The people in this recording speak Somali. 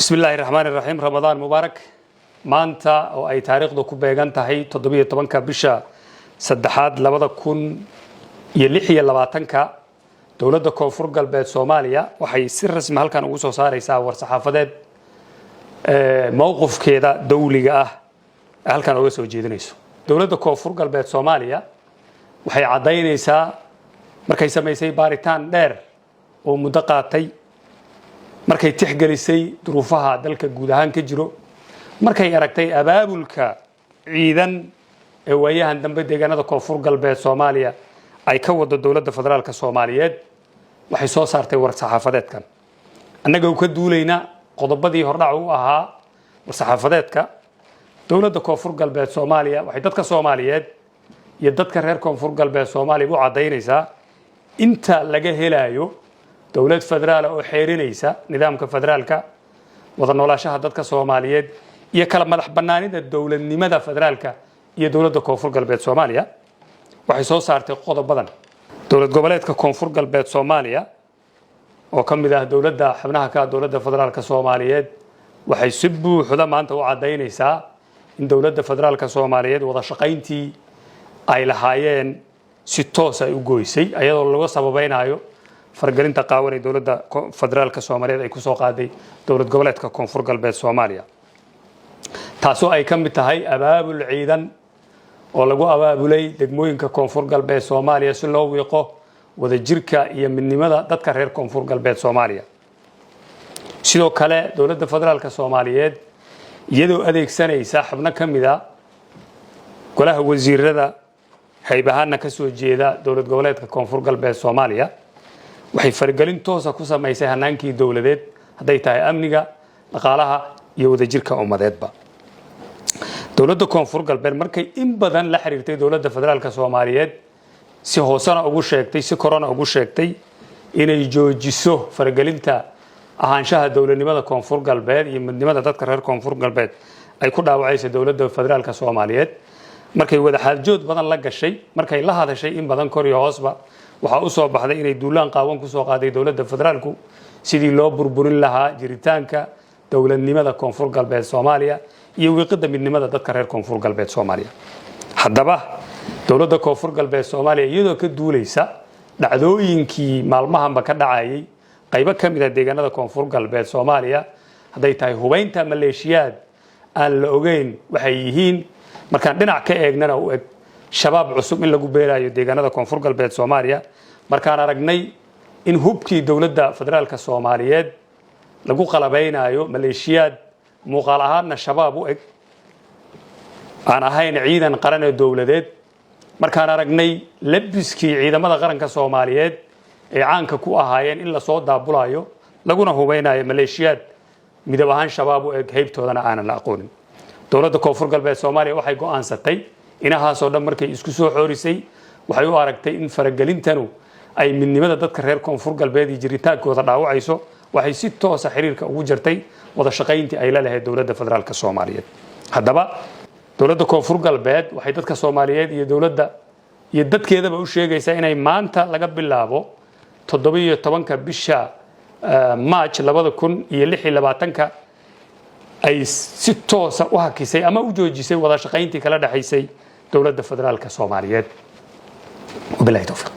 بسم الله الرحمن الرحيم رمضان مبارك maanta oo ay taariikhdu ku beegan tahay 17 bisha saddexaad 2026 dawladda koonfur galbeed Soomaaliya waxay si rasmi halkan ugu soo saaraysaa war saxaafadeed mowqifkeeda dawliga ah halkan uga soo jeedinayso dawladda koonfur galbeed Soomaaliya waxay cadeynaysaa markay sameysay baaritaan dheer oo muddo qaatay markay tixgelisay duruufaha dalka guud ahaan ka jiro markay aragtay abaabulka ciidan ee waayahan dambe deegaanada koonfur galbeed Soomaaliya ay ka wado dawladda federaalka Soomaaliyeed waxay soo saartay war saxaafadeedkan annaga oo ka duulayna qodobadii hordhac u ahaa war saxaafadeedka dawladda koonfur galbeed Soomaaliya waxay dadka Soomaaliyeed iyo dadka reer koonfur galbeed Soomaaliya u cadeynaysaa inta laga helayo dawlad federaal oo xeerinaysa nidaamka federaalka wada noolaanshaha dadka Soomaaliyeed iyo kala madax banaanida dawladnimada federaalka iyo dawladda koonfur galbeed Soomaaliya waxay soo saartay qodob badan dawlad goboleedka koonfur galbeed Soomaaliya oo kamid ah dawladda xubnaha ka dawladda federaalka Soomaaliyeed waxay si buuxda maanta u cadeynaysaa in dawladda federaalka Soomaaliyeed wada shaqayntii ay lahaayeen si toos ah u gooysay ayadoo lagu sababaynayo fargelinta qaawan ee dawladda federaalka Soomaaliyeed ay ku soo qaaday dawlad goboleedka koonfur galbeed Soomaaliya taasoo ay kamid tahay abaabul ciidan oo lagu abaabulay degmooyinka koonfur galbeed Soomaaliya si loo wiiqo wada jirka iyo midnimada dadka reer koonfur galbeed Soomaaliya sidoo kale dawladda federaalka Soomaaliyeed iyadoo adeegsanaysa xubno kamid ah golaha wasiirada hay'adaha ka soo jeeda dawlad goboleedka koonfur galbeed Soomaaliya waxay fargelin toos ah ku sameysay hanaankii dawladeed haday tahay amniga dhaqaalaha iyo wada jirka ummadeedba dawladda koonfur galbeed markay in badan la xiriirtay dawladda federaalka Soomaaliyeed si hoosana ugu sheegtay si korona ugu sheegtay inay joojiso fargelinta ahaanshaha dawladnimada koonfur galbeed iyo midnimada dadka reer koonfur galbeed ay ku dhaawacayso dawladda federaalka Soomaaliyeed markay wada xaaljood badan la gashay markay la hadashay in badan kor iyo hoosba waxa uu soo baxday inay duulaan qaawan ku soo qaaday dawladda federaalku sidii loo burburin lahaa jiritaanka dawladnimada koonfur galbeed Soomaaliya iyo wiiqada midnimada dadka reer koonfur galbeed Soomaaliya haddaba dawladda koonfur galbeed Soomaaliya iyadoo ka duulaysa dhacdooyinkii maalmahanba ka dhacayay qaybo kamid ah deegaanada koonfur galbeed Soomaaliya haday tahay hubaynta maleeshiyaad aan la ogeyn waxay yihiin markaan dhinac ka eegnana u eg shabaab cusub in lagu beerayo deegaanada koonfur galbeed Soomaaliya markaan aragnay in hubkii dawladda federaalka Soomaaliyeed lagu qalabeynayo maleeshiyaad muuqaal ahaanna shabaab u eg aan ahayn ciidan qaran ee dawladeed markaan aragnay labiskii ciidamada qaranka Soomaaliyeed ee caanka ku ahaayeen in la soo daabulayo laguna hubeynayo maleeshiyaad midab ahaan shabaab u eg heybtoodana aanan la aqoonin dawladda koonfur galbeed Soomaaliya waxay go'aansatay inahaas oo dhan markay isku soo xoorisay waxay u aragtay in faragelintanu ay midnimada dadka reer koonfur galbeed iyo jiritaankooda dhaawacayso waxay si toos ah xiriirka ugu jirtay wada shaqayntii ay la lahayd dawladda federaalka Soomaaliyeed haddaba dawladda koonfur galbeed waxay dadka Soomaaliyeed iyo dawladda iyo dadkeedaba u sheegaysaa inay maanta laga bilaabo 17 bisha March 2026 ay si toos ah u hakisay ama u joojisay wada shaqayntii kala dhaxaysay dawladda federaalka Soomaaliyeed وبالله توفيق